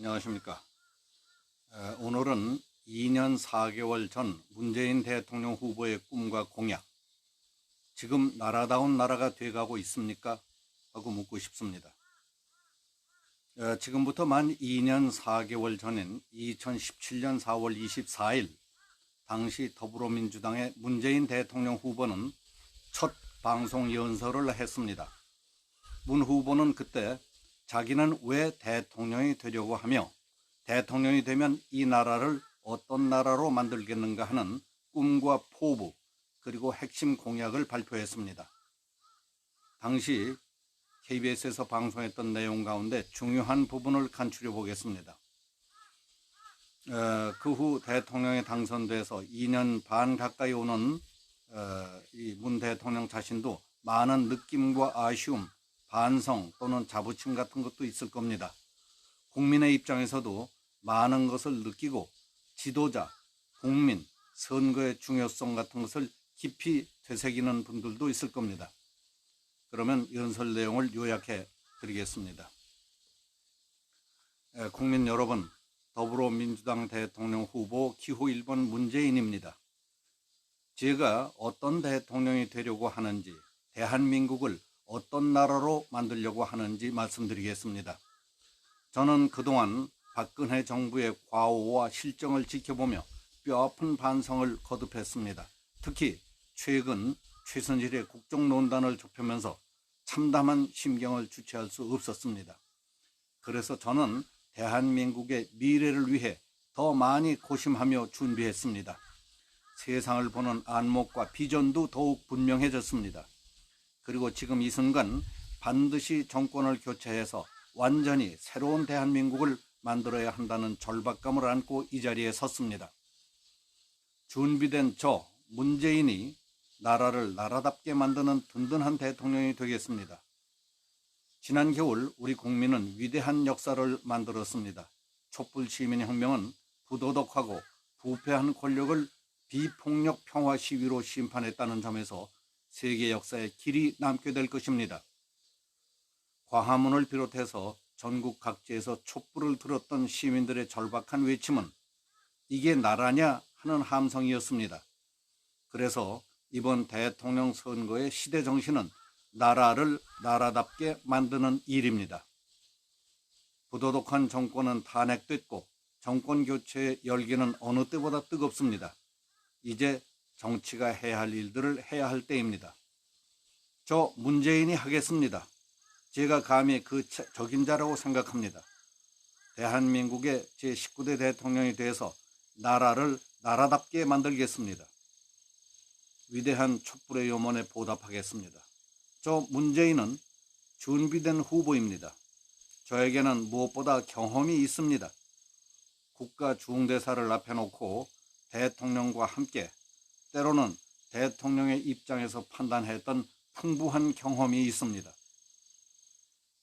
안녕하십니까. 오늘은 2년 4개월 전 문재인 대통령 후보의 꿈과 공약, 지금 나라다운 나라가 돼가고 있습니까? 하고 묻고 싶습니다. 지금부터 만 2년 4개월 전인 2017년 4월 24일 당시 더불어민주당의 문재인 대통령 후보는 첫 방송 연설을 했습니다. 문 후보는 그때 자기는 왜 대통령이 되려고 하며 대통령이 되면 이 나라를 어떤 나라로 만들겠는가 하는 꿈과 포부 그리고 핵심 공약을 발표했습니다. 당시 KBS에서 방송했던 내용 가운데 중요한 부분을 간추려 보겠습니다. 그 후 대통령에 당선돼서 2년 반 가까이 오는 이 문 대통령 자신도 많은 느낌과 아쉬움, 반성 또는 자부심 같은 것도 있을 겁니다. 국민의 입장에서도 많은 것을 느끼고 지도자, 국민, 선거의 중요성 같은 것을 깊이 되새기는 분들도 있을 겁니다. 그러면 연설 내용을 요약해 드리겠습니다. 국민 여러분, 더불어민주당 대통령 후보 기호 1번 문재인입니다. 제가 어떤 대통령이 되려고 하는지, 대한민국을 어떤 나라로 만들려고 하는지 말씀드리겠습니다. 저는 그동안 박근혜 정부의 과오와 실정을 지켜보며 뼈아픈 반성을 거듭했습니다. 특히 최근 최순실의 국정농단을 좁히면서 참담한 심경을 주체할 수 없었습니다. 그래서 저는 대한민국의 미래를 위해 더 많이 고심하며 준비했습니다. 세상을 보는 안목과 비전도 더욱 분명해졌습니다. 그리고 지금 이 순간 반드시 정권을 교체해서 완전히 새로운 대한민국을 만들어야 한다는 절박감을 안고 이 자리에 섰습니다. 준비된 저 문재인이 나라를 나라답게 만드는 든든한 대통령이 되겠습니다. 지난 겨울 우리 국민은 위대한 역사를 만들었습니다. 촛불 시민혁명은 부도덕하고 부패한 권력을 비폭력 평화 시위로 심판했다는 점에서 세계 역사에 길이 남게 될 것입니다. 광화문을 비롯해서 전국 각지에서 촛불을 들었던 시민들의 절박한 외침은 이게 나라냐 하는 함성이었습니다. 그래서 이번 대통령 선거의 시대 정신은 나라를 나라답게 만드는 일입니다. 부도덕한 정권은 탄핵됐고 정권 교체의 열기는 어느 때보다 뜨겁습니다. 이제 정치가 해야 할 일들을 해야 할 때입니다. 저 문재인이 하겠습니다. 제가 감히 그 적임자라고 생각합니다. 대한민국의 제19대 대통령이 돼서 나라를 나라답게 만들겠습니다. 위대한 촛불의 염원에 보답하겠습니다. 저 문재인은 준비된 후보입니다. 저에게는 무엇보다 경험이 있습니다. 국가 중대사를 앞에 놓고 대통령과 함께 때로는 대통령의 입장에서 판단했던 풍부한 경험이 있습니다.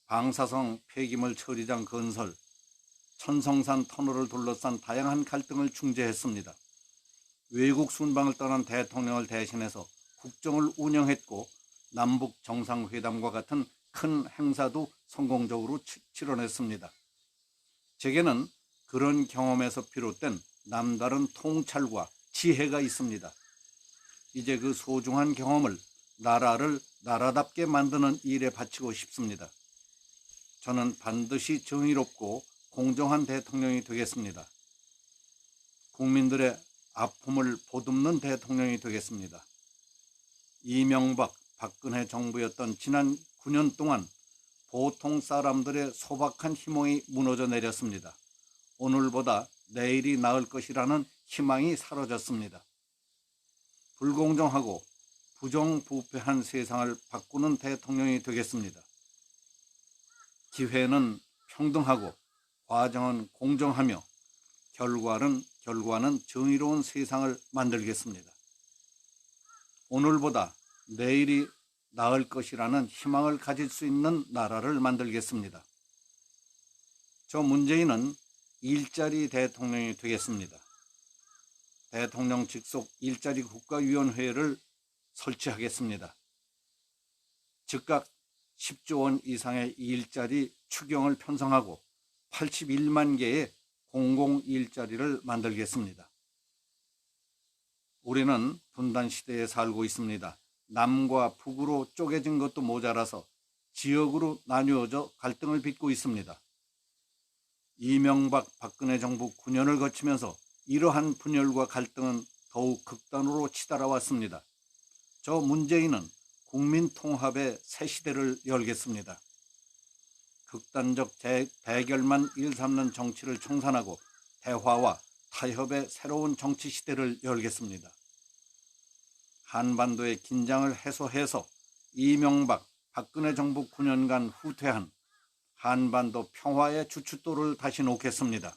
방사성 폐기물 처리장 건설, 천성산 터널을 둘러싼 다양한 갈등을 중재했습니다. 외국 순방을 떠난 대통령을 대신해서 국정을 운영했고 남북 정상회담과 같은 큰 행사도 성공적으로 치러냈습니다. 제게는 그런 경험에서 비롯된 남다른 통찰과 지혜가 있습니다. 이제 그 소중한 경험을 나라를 나라답게 만드는 일에 바치고 싶습니다. 저는 반드시 정의롭고 공정한 대통령이 되겠습니다. 국민들의 아픔을 보듬는 대통령이 되겠습니다. 이명박, 박근혜 정부였던 지난 9년 동안 보통 사람들의 소박한 희망이 무너져 내렸습니다. 오늘보다 내일이 나을 것이라는 희망이 사라졌습니다. 불공정하고 부정부패한 세상을 바꾸는 대통령이 되겠습니다. 기회는 평등하고 과정은 공정하며 결과는 정의로운 세상을 만들겠습니다. 오늘보다 내일이 나을 것이라는 희망을 가질 수 있는 나라를 만들겠습니다. 저 문재인은 일자리 대통령이 되겠습니다. 대통령 직속 일자리 국가위원회를 설치하겠습니다. 즉각 10조 원 이상의 일자리 추경을 편성하고 81만 개의 공공일자리를 만들겠습니다. 우리는 분단 시대에 살고 있습니다. 남과 북으로 쪼개진 것도 모자라서 지역으로 나뉘어져 갈등을 빚고 있습니다. 이명박 박근혜 정부 9년을 거치면서 이러한 분열과 갈등은 더욱 극단으로 치달아왔습니다. 저 문재인은 국민 통합의 새 시대를 열겠습니다. 극단적 대결만 일삼는 정치를 청산하고 대화와 타협의 새로운 정치 시대를 열겠습니다. 한반도의 긴장을 해소해서 이명박 박근혜 정부 9년간 후퇴한 한반도 평화의 주춧돌을 다시 놓겠습니다.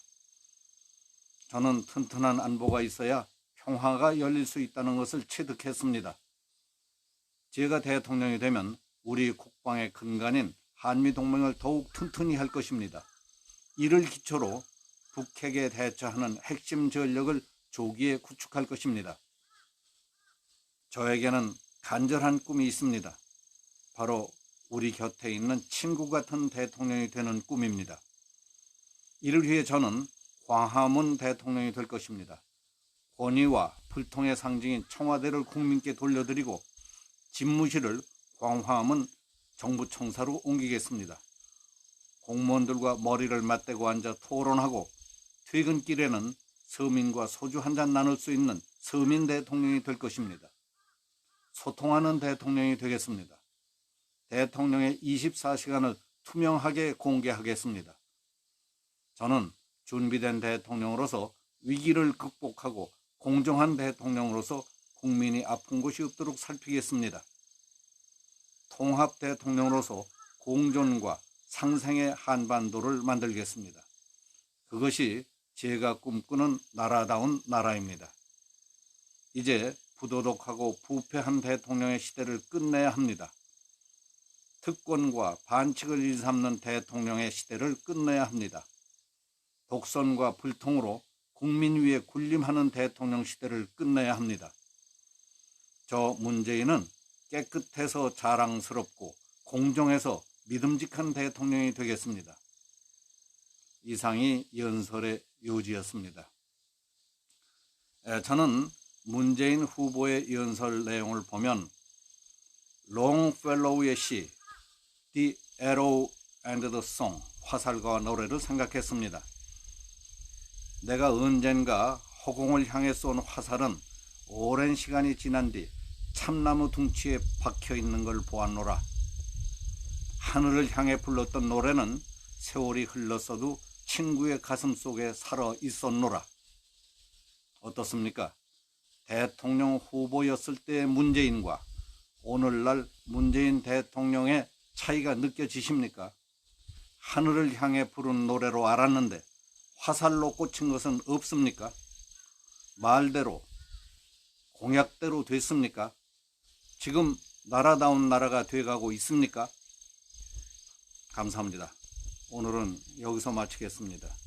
저는 튼튼한 안보가 있어야 평화가 열릴 수 있다는 것을 체득했습니다. 제가 대통령이 되면 우리 국방의 근간인 한미동맹을 더욱 튼튼히 할 것입니다. 이를 기초로 북핵에 대처하는 핵심 전력을 조기에 구축할 것입니다. 저에게는 간절한 꿈이 있습니다. 바로 우리 곁에 있는 친구 같은 대통령이 되는 꿈입니다. 이를 위해 저는 광화문 대통령이 될 것입니다. 권위와 불통의 상징인 청와대를 국민께 돌려드리고 집무실을 광화문 정부청사로 옮기겠습니다. 공무원들과 머리를 맞대고 앉아 토론하고 퇴근길에는 서민과 소주 한잔 나눌 수 있는 서민 대통령이 될 것입니다. 소통하는 대통령이 되겠습니다. 대통령의 24시간을 투명하게 공개하겠습니다. 저는 준비된 대통령으로서 위기를 극복하고 공정한 대통령으로서 국민이 아픈 곳이 없도록 살피겠습니다. 통합 대통령으로서 공존과 상생의 한반도를 만들겠습니다. 그것이 제가 꿈꾸는 나라다운 나라입니다. 이제 부도덕하고 부패한 대통령의 시대를 끝내야 합니다. 특권과 반칙을 일삼는 대통령의 시대를 끝내야 합니다. 독선과 불통으로 국민 위에 군림하는 대통령 시대를 끝내야 합니다. 저 문재인은 깨끗해서 자랑스럽고 공정해서 믿음직한 대통령이 되겠습니다. 이상이 연설의 요지였습니다. 저는 문재인 후보의 연설 내용을 보면 롱펠로우의 시 The Arrow and the Song, 화살과 노래를 생각했습니다. 내가 언젠가 허공을 향해 쏜 화살은 오랜 시간이 지난 뒤 참나무 둥치에 박혀 있는 걸 보았노라. 하늘을 향해 불렀던 노래는 세월이 흘렀어도 친구의 가슴 속에 살아 있었노라. 어떻습니까? 대통령 후보였을 때의 문재인과 오늘날 문재인 대통령의 차이가 느껴지십니까? 하늘을 향해 부른 노래로 알았는데 화살로 꽂힌 것은 없습니까? 말대로 공약대로 됐습니까? 지금 나라다운 나라가 돼가고 있습니까? 감사합니다. 오늘은 여기서 마치겠습니다.